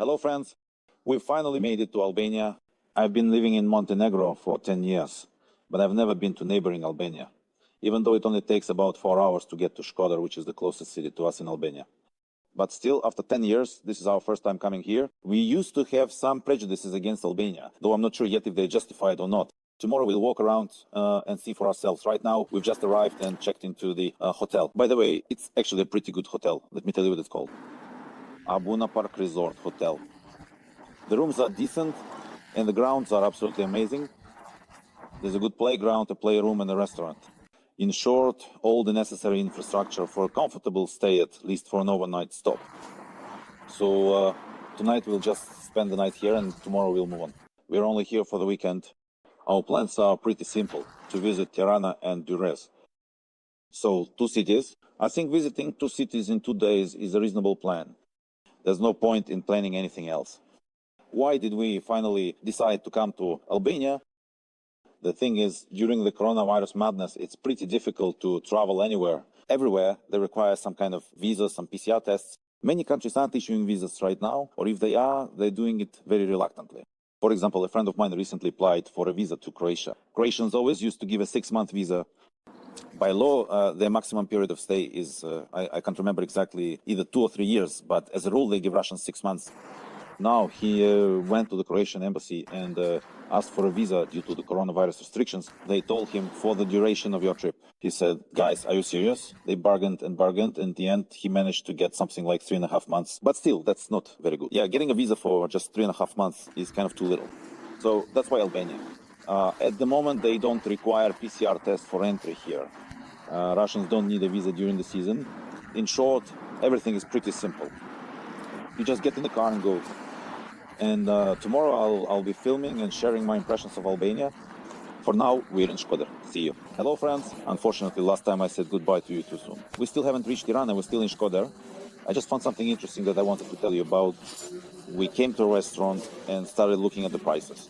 Hello friends, we finally made it to Albania. I've been living in Montenegro for 10 years, but I've never been to neighboring Albania, even though it only takes about 4 hours to get to Shkodër, which is the closest city to us in Albania. But still, after 10 years, this is our first time coming here. We used to have some prejudices against Albania, though I'm not sure yet if they're justified or not. Tomorrow we'll walk around and see for ourselves. Right now, we've just arrived and checked into the hotel. By the way, it's actually a pretty good hotel. Let me tell you what it's called. Abuna Park Resort Hotel. The rooms are decent and the grounds are absolutely amazing. There's a good playground, a playroom and a restaurant. In short, all the necessary infrastructure for a comfortable stay, at least for an overnight stop. So tonight we'll just spend the night here and tomorrow we'll move on. We're only here for the weekend. Our plans are pretty simple, to visit Tirana and Durrës. So 2 cities. I think visiting 2 cities in 2 days is a reasonable plan. There's no point in planning anything else. Why did we finally decide to come to Albania? The thing is, during the coronavirus madness, it's pretty difficult to travel anywhere. Everywhere, they require some kind of visa, some PCR tests. Many countries aren't issuing visas right now, or if they are, they're doing it very reluctantly. For example, a friend of mine recently applied for a visa to Croatia. Croatians always used to give a 6-month visa. By law, their maximum period of stay is, I can't remember exactly, either 2 or 3 years, but as a rule, they give Russians 6 months. Now he went to the Croatian embassy and asked for a visa due to the coronavirus restrictions. They told him for the duration of your trip. He said, guys, are you serious? They bargained and bargained. In the end, he managed to get something like 3.5 months. But still, that's not very good. Yeah, getting a visa for just 3.5 months is kind of too little. So that's why Albania. At the moment, they don't require PCR test for entry here. Russians don't need a visa during the season. In short, everything is pretty simple. You just get in the car and go. And tomorrow I'll be filming and sharing my impressions of Albania. For now, we're in Shkodër. See you. Hello, friends. Unfortunately, last time I said goodbye to you too soon. We still haven't reached Tirana. We're still in Shkodër. I just found something interesting that I wanted to tell you about. We came to a restaurant and started looking at the prices.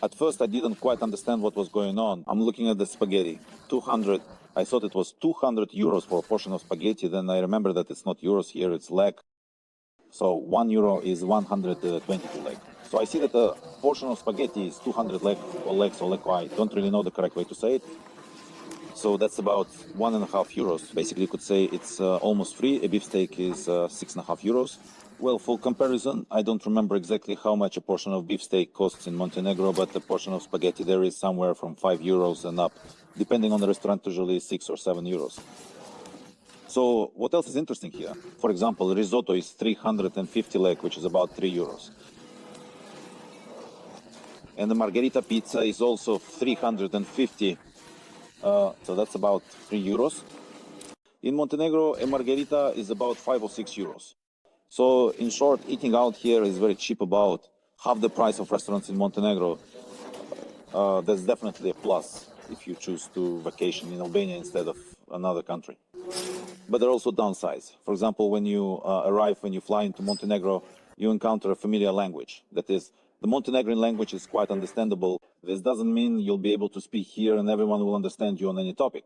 At first, I didn't quite understand what was going on. I'm looking at the spaghetti. 200. I thought it was 200 euros for a portion of spaghetti. Then I remember that it's not euros here, it's lek. So 1 euro is 122 lek. So I see that a portion of spaghetti is 200 lek or leks or leko. I don't really know the correct way to say it. So that's about 1.5 euros. Basically, you could say it's almost free. A beef steak is 6.5 euros. Well, for comparison, I don't remember exactly how much a portion of beef steak costs in Montenegro, but a portion of spaghetti there is somewhere from 5 euros and up. Depending on the restaurant, usually 6 or 7 euros. So what else is interesting here? For example, risotto is 350 lek, which is about 3 euros. And the margherita pizza is also 350, so that's about 3 euros. In Montenegro, a margherita is about 5 or 6 euros. So in short, eating out here is very cheap, about half the price of restaurants in Montenegro. That's definitely a plus if you choose to vacation in Albania instead of another country. But there are also downsides. For example, when you when you fly into Montenegro, you encounter a familiar language. That is, the Montenegrin language is quite understandable. This doesn't mean you'll be able to speak here and everyone will understand you on any topic.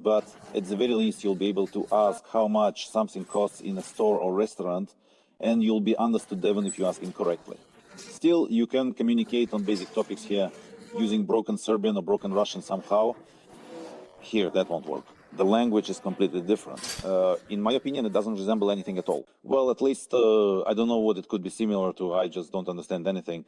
But at the very least, you'll be able to ask how much something costs in a store or restaurant, and you'll be understood even if you ask incorrectly. Still, you can communicate on basic topics here using broken Serbian or broken Russian somehow. Here, that won't work. The language is completely different. In my opinion, it doesn't resemble anything at all. Well, at least I don't know what it could be similar to. I just don't understand anything.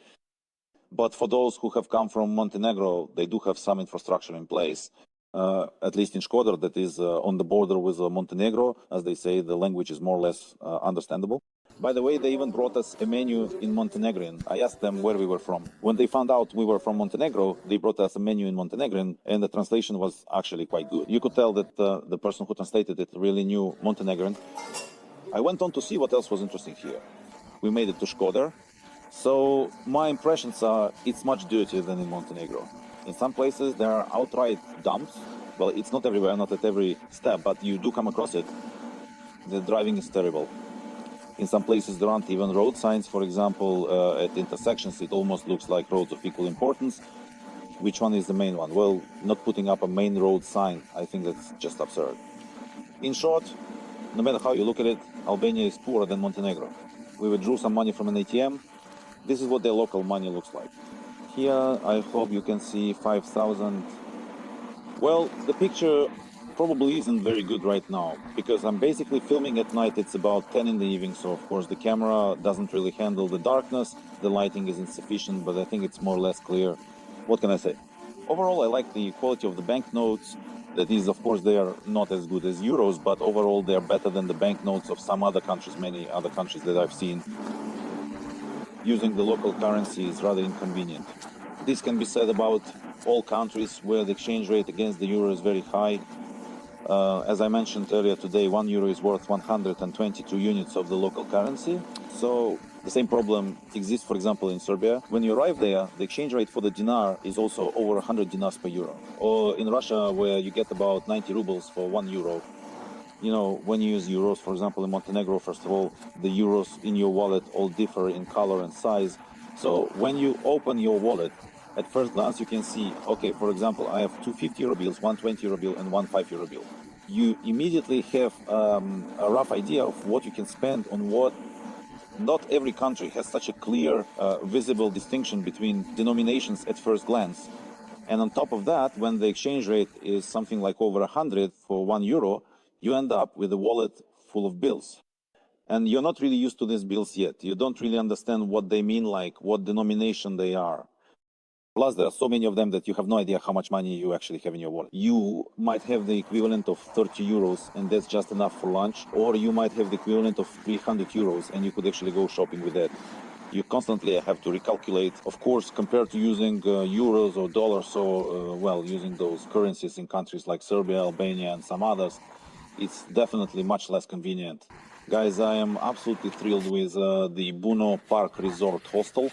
But for those who have come from Montenegro, they do have some infrastructure in place. At least in Shkodër, that is on the border with Montenegro. As they say, the language is more or less understandable. By the way, they even brought us a menu in Montenegrin. I asked them where we were from. When they found out we were from Montenegro, they brought us a menu in Montenegrin, and the translation was actually quite good. You could tell that the person who translated it really knew Montenegrin. I went on to see what else was interesting here. We made it to Shkodër. So my impressions are it's much dirtier than in Montenegro. In some places, there are outright dumps. Well, it's not everywhere, not at every step, but you do come across it. The driving is terrible. In some places, there aren't even road signs. For example, at intersections, it almost looks like roads of equal importance. Which one is the main one? Well, not putting up a main road sign, I think that's just absurd. In short, no matter how you look at it, Albania is poorer than Montenegro. we withdrew some money from an ATM. This is what their local money looks like. Here, I hope you can see 5,000. Well, the picture probably isn't very good right now because I'm basically filming at night. It's about 10 in the evening, so of course the camera doesn't really handle the darkness. The lighting is insufficient, but I think it's more or less clear. What can I say? Overall, I like the quality of the banknotes. That is, of course, they are not as good as euros, but overall they are better than the banknotes of some other countries, many other countries that I've seen. Using the local currency is rather inconvenient. This can be said about all countries where the exchange rate against the euro is very high. As I mentioned earlier today, 1 euro is worth 122 units of the local currency. So the same problem exists, for example, in Serbia. When you arrive there, the exchange rate for the dinar is also over 100 dinars per euro. Or in Russia, where you get about 90 rubles for 1 euro. You know, when you use euros, for example, in Montenegro, first of all, the euros in your wallet all differ in color and size. So when you open your wallet, at first glance, you can see, okay, for example, I have 250 euro bills, 120 euro bill, and 15 euro bill. You immediately have a rough idea of what you can spend on what. Not every country has such a clear, visible distinction between denominations at first glance. And on top of that, when the exchange rate is something like over 100 for 1 euro, you end up with a wallet full of bills. And you're not really used to these bills yet. You don't really understand what they mean, like what denomination they are. Plus, there are so many of them that you have no idea how much money you actually have in your wallet. You might have the equivalent of 30 euros and that's just enough for lunch, or you might have the equivalent of 300 euros and you could actually go shopping with that. You constantly have to recalculate, of course, compared to using euros or dollars or, well, using those currencies in countries like Serbia, Albania, and some others, it's definitely much less convenient. Guys, I am absolutely thrilled with the Buno Park Resort Hostel.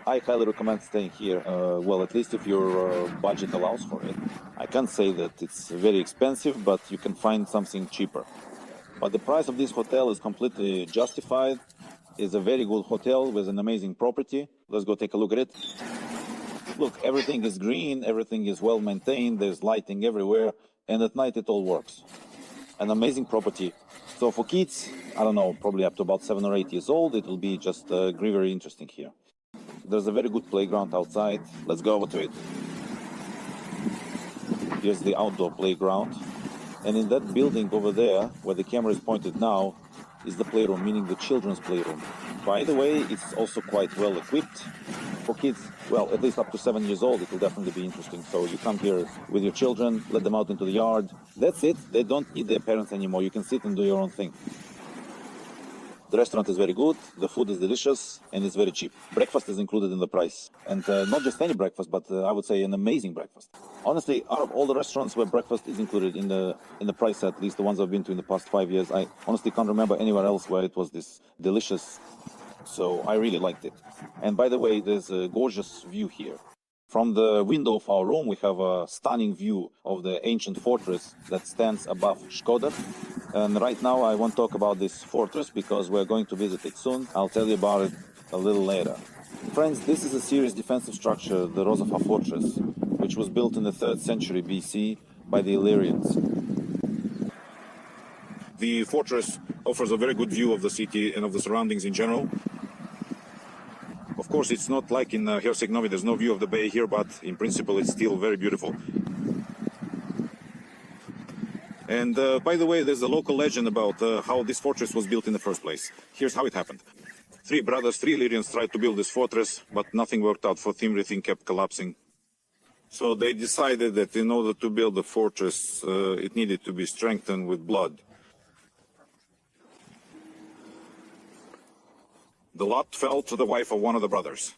I highly recommend staying here, well, at least if your budget allows for it. I can't say that it's very expensive, but you can find something cheaper. But the price of this hotel is completely justified. It's a very good hotel with an amazing property. Let's go take a look at it. Look, everything is green, everything is well maintained, there's lighting everywhere, and at night it all works. An amazing property. So for kids, I don't know, probably up to about 7 or 8 years old, it will be just very interesting here. There's a very good playground outside. Let's go over to it. Here's the outdoor playground. And in that building over there, where the camera is pointed now, is the playroom, meaning the children's playroom. By the way, it's also quite well equipped. For kids, well, at least up to 7 years old, it will definitely be interesting. So you come here with your children, let them out into the yard. That's it. They don't need their parents anymore. You can sit and do your own thing. The restaurant is very good, the food is delicious, and it's very cheap. Breakfast is included in the price. And not just any breakfast, but I would say an amazing breakfast. Honestly, out of all the restaurants where breakfast is included in the price, at least the ones I've been to in the past 5 years, I honestly can't remember anywhere else where it was this delicious. So I really liked it. And by the way, there's a gorgeous view here. From the window of our room, we have a stunning view of the ancient fortress that stands above Shkodër. And right now I won't talk about this fortress because we're going to visit it soon. I'll tell you about it a little later. Friends, this is a serious defensive structure, the Rozafa fortress, which was built in the 3rd century BC by the Illyrians. The fortress offers a very good view of the city and of the surroundings in general. Of course, it's not like in Herceg Novi, there's no view of the bay here, but in principle it's still very beautiful. And by the way, there's a local legend about how this fortress was built in the first place. Here's how it happened. 3 brothers, 3 Illyrians tried to build this fortress, but nothing worked out for them, everything kept collapsing. So they decided that in order to build the fortress, it needed to be strengthened with blood. The lot fell to the wife of one of the brothers.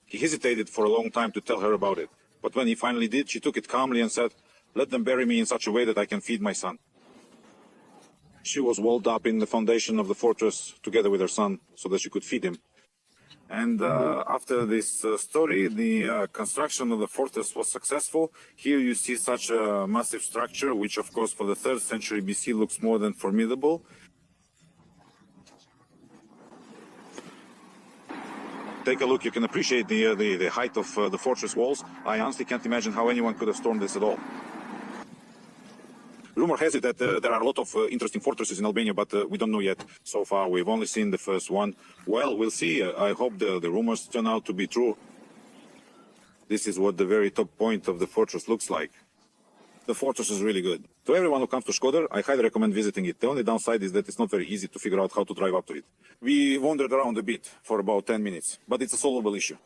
He hesitated for a long time to tell her about it, but when he finally did, she took it calmly and said, "Let them bury me in such a way that I can feed my son." She was walled up in the foundation of the fortress together with her son so that she could feed him. And after this story, the construction of the fortress was successful. Here you see such a massive structure, which of course for the 3rd century BC looks more than formidable. Take a look, you can appreciate the height of the fortress walls. I honestly can't imagine how anyone could have stormed this at all. Rumor has it that there are a lot of interesting fortresses in Albania, but we don't know yet. So far, we've only seen the first one. Well, we'll see. I hope the rumors turn out to be true. This is what the very top point of the fortress looks like. The fortress is really good. To everyone who comes to Shkodër, I highly recommend visiting it. The only downside is that it's not very easy to figure out how to drive up to it. We wandered around a bit for about 10 minutes, but it's a solvable issue.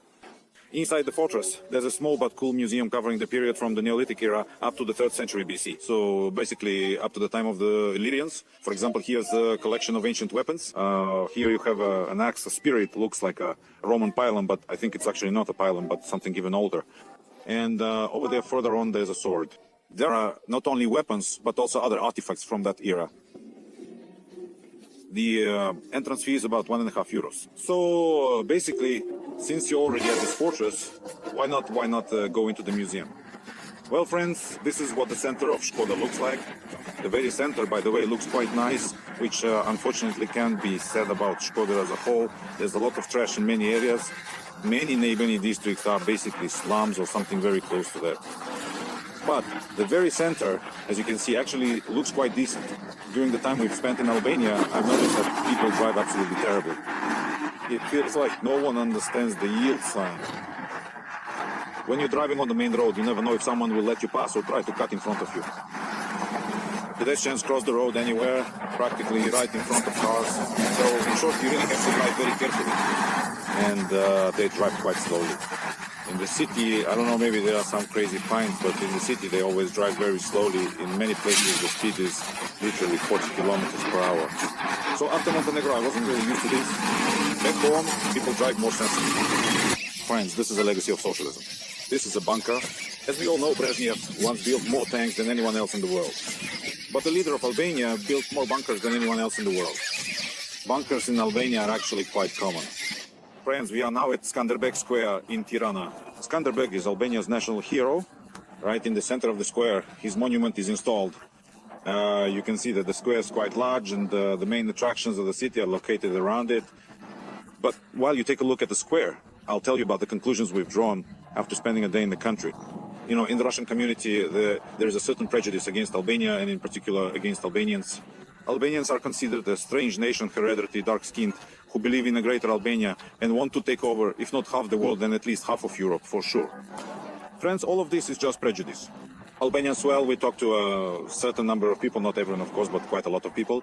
Inside the fortress, there's a small but cool museum covering the period from the Neolithic era up to the 3rd century BC. So basically up to the time of the Illyrians. For example, here's a collection of ancient weapons. Here you have an axe, a spear. It looks like a Roman pylon, but I think it's actually not a pylon, but something even older. And over there further on, there's a sword. There are not only weapons, but also other artifacts from that era. The entrance fee is about €1.5. So basically, since you're already at this fortress, why not go into the museum? Well, friends, this is what the center of Shkodër looks like. The very center, by the way, looks quite nice, which unfortunately can't be said about Shkodër as a whole. There's a lot of trash in many areas. Many neighboring districts are basically slums or something very close to that. But the very center, as you can see, actually looks quite decent. During the time we've spent in Albania, I've noticed that people drive absolutely terribly. It feels like no one understands the yield sign. When you're driving on the main road, you never know if someone will let you pass or try to cut in front of you. Pedestrians cross the road anywhere, practically right in front of cars. So in short, you really have to drive very carefully. And they drive quite slowly. In the city, I don't know, maybe there are some crazy fines, but in the city they always drive very slowly. In many places the speed is literally 40 kilometers per hour. So after Montenegro I wasn't really used to this. Back home, people drive more sensibly. Friends, this is a legacy of socialism. This is a bunker. As we all know, Brezhnev once built more tanks than anyone else in the world. But the leader of Albania built more bunkers than anyone else in the world. Bunkers in Albania are actually quite common. Friends, we are now at Skanderbeg Square in Tirana. Skanderbeg is Albania's national hero. Right in the center of the square, his monument is installed. You can see that the square is quite large and the main attractions of the city are located around it. But while you take a look at the square, I'll tell you about the conclusions we've drawn after spending a day in the country. You know, in the Russian community, there is a certain prejudice against Albania and in particular against Albanians. Albanians are considered a strange nation, hereditary, dark-skinned, who believe in a greater Albania and want to take over, if not half the world, then at least half of Europe, for sure. Friends, all of this is just prejudice. Albanians, well, we talked to a certain number of people, not everyone, of course, but quite a lot of people.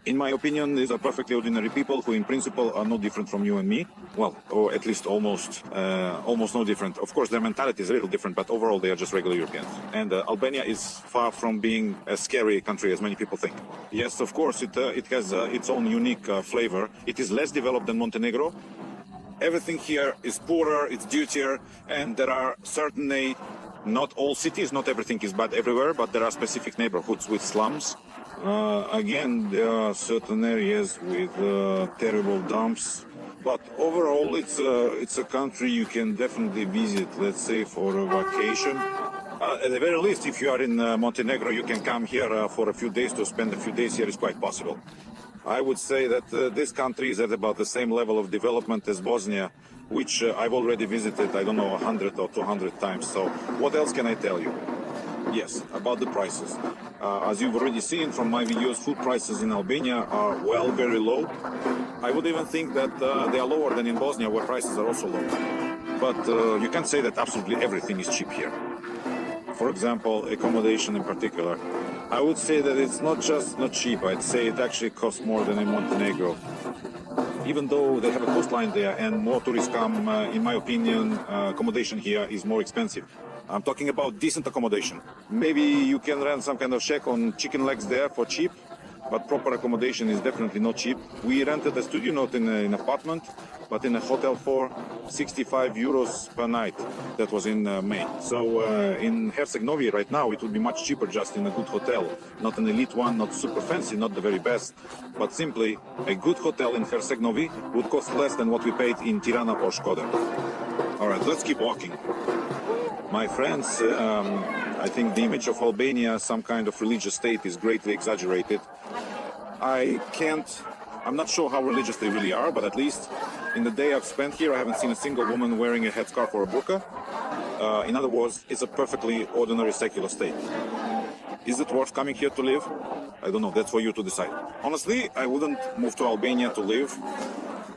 In my opinion, these are perfectly ordinary people who, in principle, are no different from you and me. Well, or at least almost no different. Of course, their mentality is a little different, but overall, they are just regular Europeans. And Albania is far from being a scary country, as many people think. Yes, of course, it has its own unique flavor. It is less developed than Montenegro. Everything here is poorer, it's dirtier, and there are certainly, not all cities, not everything is bad everywhere, but there are specific neighborhoods with slums. Again, there are certain areas with terrible dumps, but overall it's a country you can definitely visit, let's say, for a vacation. At the very least, if you are in Montenegro, you can come here for a few days. To spend a few days here is quite possible. I would say that this country is at about the same level of development as Bosnia, which I've already visited, I don't know, 100 or 200 times. So what else can I tell you? Yes, about the prices. As you've already seen from my videos, food prices in Albania are, well, very low. I would even think that they are lower than in Bosnia, where prices are also low. But you can't say that absolutely everything is cheap here. For example, accommodation in particular. I would say that it's not just not cheap, I'd say it actually costs more than in Montenegro. Even though they have a coastline there and more tourists come, in my opinion, accommodation here is more expensive. I'm talking about decent accommodation. Maybe you can rent some kind of shack on chicken legs there for cheap, but proper accommodation is definitely not cheap. We rented a studio, not in an apartment, but in a hotel for 65 euros per night. That was in May. So in Herceg-Novi right now, it would be much cheaper just in a good hotel. Not an elite one, not super fancy, not the very best, but simply a good hotel in Herceg-Novi would cost less than what we paid in Tirana or Shkodër. All right, let's keep walking. My friends, I think the image of Albania as some kind of religious state is greatly exaggerated. I'm not sure how religious they really are, but at least in the day I've spent here, I haven't seen a single woman wearing a headscarf or a burqa. In other words, it's a perfectly ordinary secular state. Is it worth coming here to live? I don't know, that's for you to decide. Honestly, I wouldn't move to Albania to live,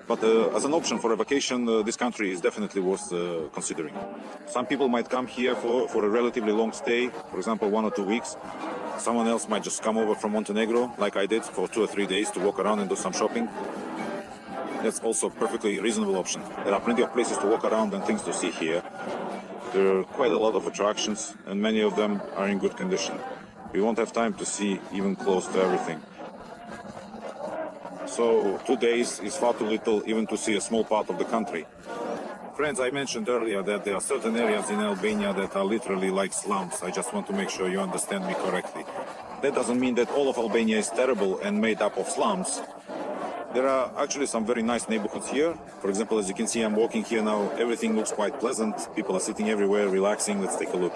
but as an option for a vacation, this country is definitely worth considering. Some people might come here for a relatively long stay, for example, 1 or 2 weeks. Someone else might just come over from Montenegro, like I did, for 2 or 3 days to walk around and do some shopping. That's also a perfectly reasonable option. There are plenty of places to walk around and things to see here. There are quite a lot of attractions, and many of them are in good condition. We won't have time to see even close to everything. So 2 days is far too little even to see a small part of the country. Friends, I mentioned earlier that there are certain areas in Albania that are literally like slums. I just want to make sure you understand me correctly. That doesn't mean that all of Albania is terrible and made up of slums. There are actually some very nice neighborhoods here. For example, as you can see, I'm walking here now. Everything looks quite pleasant. People are sitting everywhere, relaxing. Let's take a look.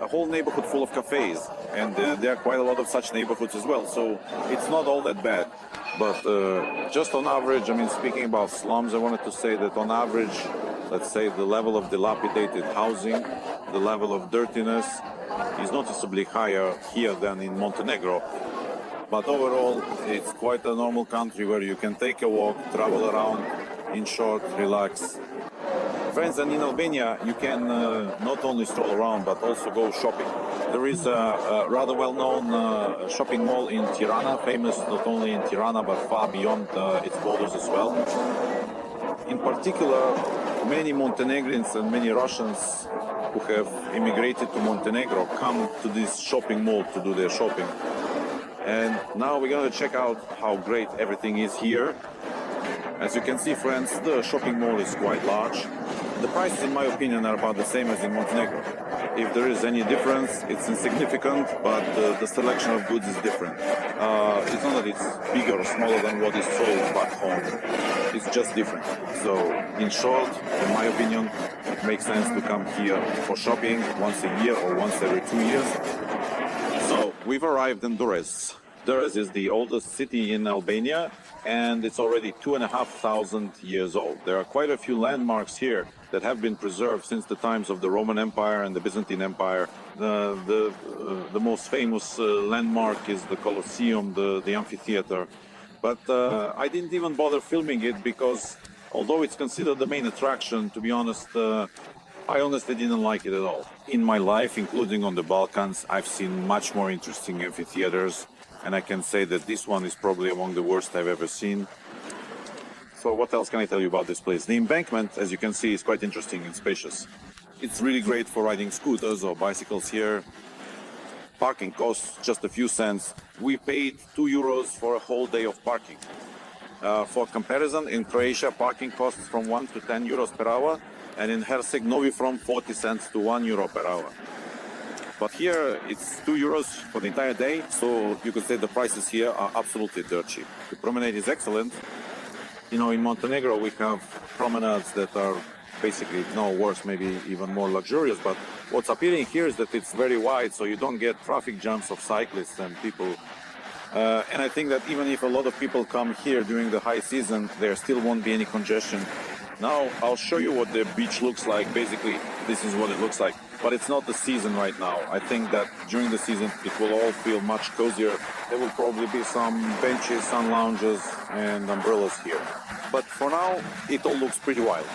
A whole neighborhood full of cafes, and there are quite a lot of such neighborhoods as well. So it's not all that bad. But just on average, I mean, speaking about slums, I wanted to say that on average, let's say the level of dilapidated housing, the level of dirtiness is noticeably higher here than in Montenegro. But overall, it's quite a normal country where you can take a walk, travel around, in short, relax. Friends, and in Albania, you can not only stroll around, but also go shopping. There is a rather well-known shopping mall in Tirana, famous not only in Tirana, but far beyond its borders as well. In particular, many Montenegrins and many Russians who have immigrated to Montenegro come to this shopping mall to do their shopping. And now we're going to check out how great everything is here. As you can see, friends, the shopping mall is quite large. The prices, in my opinion, are about the same as in Montenegro. If there is any difference, it's insignificant, but the selection of goods is different. It's not that it's bigger or smaller than what is sold back home. It's just different. So, in short, in my opinion, it makes sense to come here for shopping once a year or once every 2 years. So, we've arrived in Durrës. Durrës is the oldest city in Albania, and it's already 2,500 years old. There are quite a few landmarks here that have been preserved since the times of the Roman Empire and the Byzantine Empire. The most famous landmark is the Colosseum, the amphitheater. But I didn't even bother filming it because, although it's considered the main attraction, to be honest, I honestly didn't like it at all. In my life, including on the Balkans, I've seen much more interesting amphitheaters, and I can say that this one is probably among the worst I've ever seen. So what else can I tell you about this place? The embankment, as you can see, is quite interesting and spacious. It's really great for riding scooters or bicycles here. Parking costs just a few cents. We paid €2 for a whole day of parking. For comparison, in Croatia, parking costs from 1 to 10 euros per hour, and in Herceg Novi from 40 cents to €1 per hour. But here it's €2 for the entire day, so you could say the prices here are absolutely dirt cheap. The promenade is excellent. You know, in Montenegro we have promenades that are basically no worse, maybe even more luxurious, but what's appealing here is that it's very wide, so you don't get traffic jams of cyclists and people. And I think that even if a lot of people come here during the high season, there still won't be any congestion. Now I'll show you what the beach looks like. Basically, this is what it looks like. But it's not the season right now. I think that during the season it will all feel much cozier. There will probably be some benches, sun lounges, and umbrellas here. But for now, it all looks pretty wild.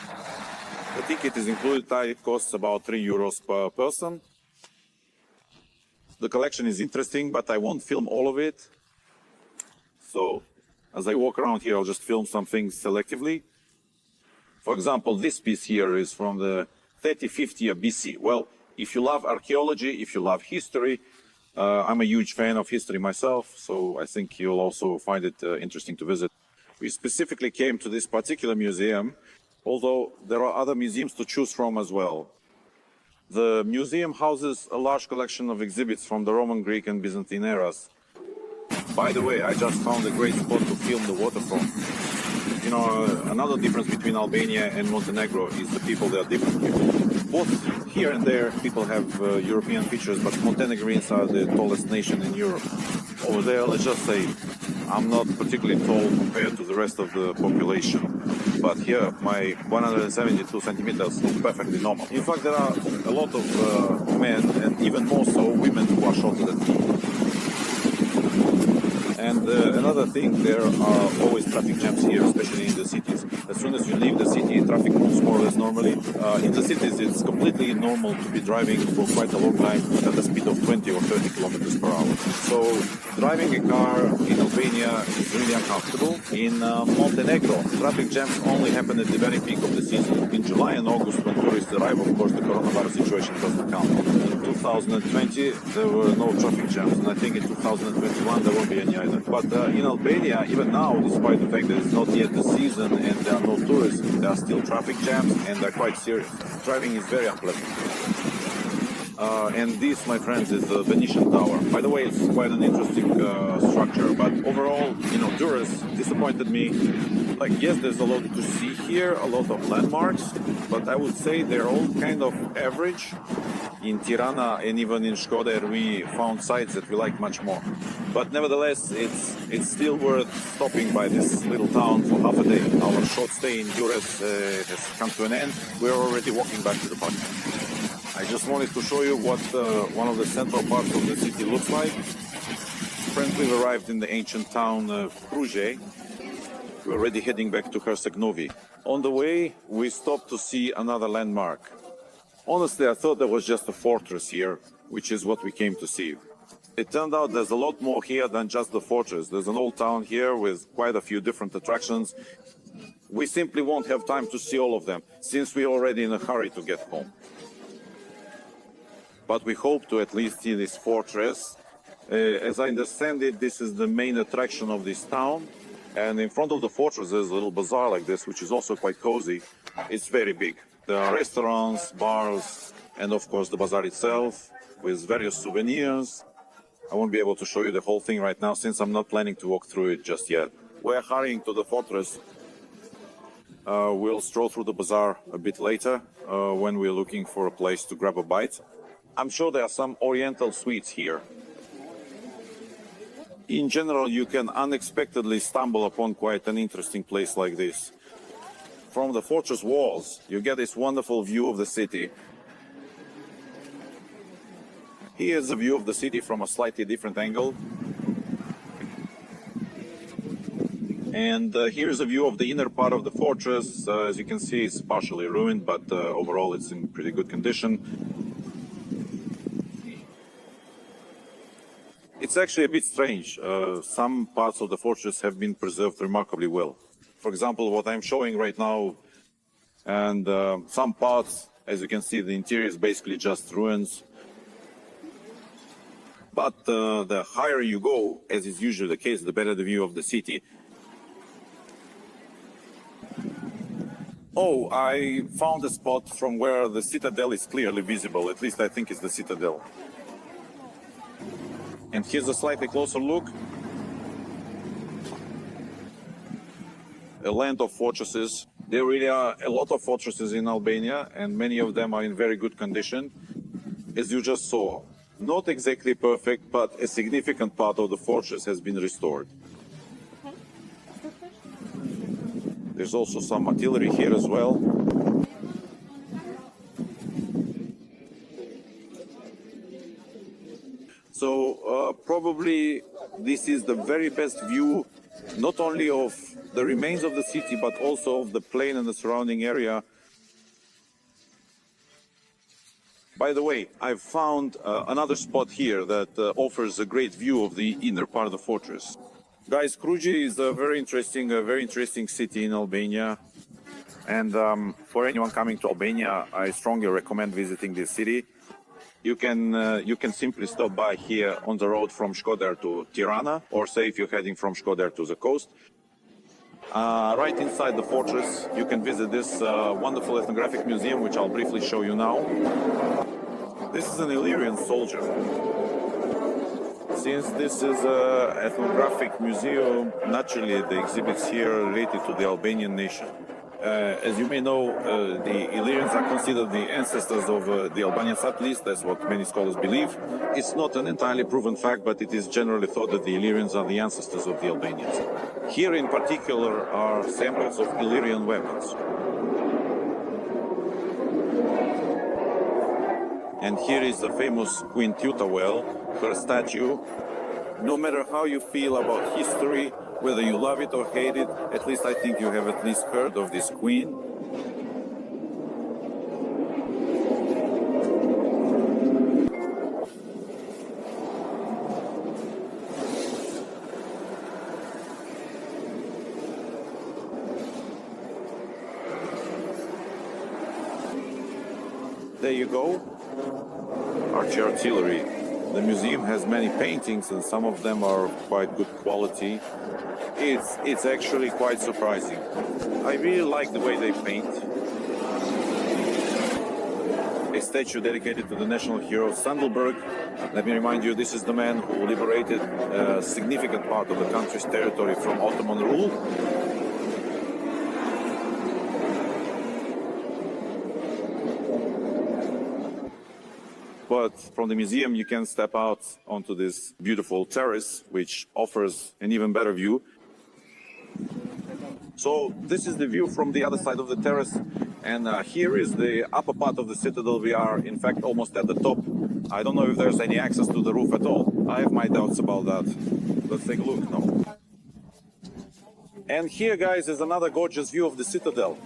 The ticket is included. It costs about €3 per person. The collection is interesting, but I won't film all of it. So, as I walk around here, I'll just film some things selectively. For example, this piece here is from the 3050 BC. Well, if you love archaeology, if you love history, I'm a huge fan of history myself, so I think you'll also find it interesting to visit. We specifically came to this particular museum, although there are other museums to choose from as well. The museum houses a large collection of exhibits from the Roman, Greek, and Byzantine eras. By the way, I just found a great spot to film the waterfront. You know, another difference between Albania and Montenegro is the people. They are different people. Both here and there, people have European features, but Montenegrins are the tallest nation in Europe. Over there, let's just say, I'm not particularly tall compared to the rest of the population, but here my 172 centimeters look perfectly normal. In fact, there are a lot of men, and even more so women, who are shorter than me. And another thing, there are always traffic jams here, especially in the cities. As soon as you leave the city, traffic moves more or less normally. In the cities, it's completely normal to be driving for quite a long time at a speed of 20 or 30 kilometers per hour. So driving a car in Albania is really uncomfortable. In Montenegro, traffic jams only happen at the very peak of the season. In July and August, when tourists arrive, of course, the coronavirus situation doesn't count. In 2020, there were no traffic jams, and I think in 2021 there won't be any either. But in Albania, even now, despite the fact that it's not yet the season and there are no tourists, there are still traffic jams, and they're quite serious. Driving is very unpleasant. And this, my friends, is the Venetian Tower. By the way, it's quite an interesting structure, but overall, Durrës disappointed me. Like, yes, there's a lot to see here, a lot of landmarks, but I would say they're all kind of average. In Tirana and even in Shkodër, we found sites that we like much more. But nevertheless, it's still worth stopping by this little town for half a day. Our short stay in Durrës has come to an end. We're already walking back to the park. I just wanted to show you what one of the central parts of the city looks like. Friends, we've arrived in the ancient town of Kruje. We're already heading back to Herceg-Novi. On the way, we stopped to see another landmark. Honestly, I thought there was just a fortress here, which is what we came to see. It turned out there's a lot more here than just the fortress. There's an old town here with quite a few different attractions. We simply won't have time to see all of them, since we're already in a hurry to get home. But we hope to at least see this fortress. As I understand it, this is the main attraction of this town. And in front of the fortress, there's a little bazaar like this, which is also quite cozy. It's very big. There are restaurants, bars, and of course the bazaar itself, with various souvenirs. I won't be able to show you the whole thing right now, since I'm not planning to walk through it just yet. We're hurrying to the fortress. We'll stroll through the bazaar a bit later, when we're looking for a place to grab a bite. I'm sure there are some oriental sweets here. In general, you can unexpectedly stumble upon quite an interesting place like this. From the fortress walls, you get this wonderful view of the city. Here's a view of the city from a slightly different angle. And here's a view of the inner part of the fortress. As you can see, it's partially ruined, but overall it's in pretty good condition. It's actually a bit strange. Some parts of the fortress have been preserved remarkably well. For example, what I'm showing right now, and some parts, as you can see, the interior is basically just ruins. But the higher you go, as is usually the case, the better the view of the city. Oh, I found a spot from where the citadel is clearly visible. At least I think it's the citadel. And here's a slightly closer look. A land of fortresses. There really are a lot of fortresses in Albania, and many of them are in very good condition. As you just saw, not exactly perfect, but a significant part of the fortress has been restored. There's also some artillery here as well. So probably this is the very best view, not only of the remains of the city, but also of the plain and the surrounding area. By the way, I've found another spot here that offers a great view of the inner part of the fortress. Guys, Kruje is a very interesting city in Albania. And for anyone coming to Albania, I strongly recommend visiting this city. You can simply stop by here on the road from Shkodër to Tirana, or say if you're heading from Shkodër to the coast. Right inside the fortress, you can visit this wonderful ethnographic museum, which I'll briefly show you now. This is an Illyrian soldier. Since this is an ethnographic museum, naturally the exhibits here are related to the Albanian nation. As you may know, the Illyrians are considered the ancestors of the Albanians, at least. That's what many scholars believe. It's not an entirely proven fact, but it is generally thought that the Illyrians are the ancestors of the Albanians. Here in particular are samples of Illyrian weapons. And here is the famous Queen Tuta well, her statue. No matter how you feel about history, whether you love it or hate it, at least I think you have at least heard of this queen. There you go, Archie artillery. The museum has many paintings and some of them are quite good quality. It's actually quite surprising. I really like the way they paint. A statue dedicated to the national hero Sandelberg. Let me remind you, this is the man who liberated a significant part of the country's territory from Ottoman rule. But from the museum you can step out onto this beautiful terrace, which offers an even better view. So this is the view from the other side of the terrace, and here is the upper part of the citadel. We are in fact almost at the top. I don't know if there's any access to the roof at all. I have my doubts about that. Let's take a look now. And here, guys, is another gorgeous view of the citadel.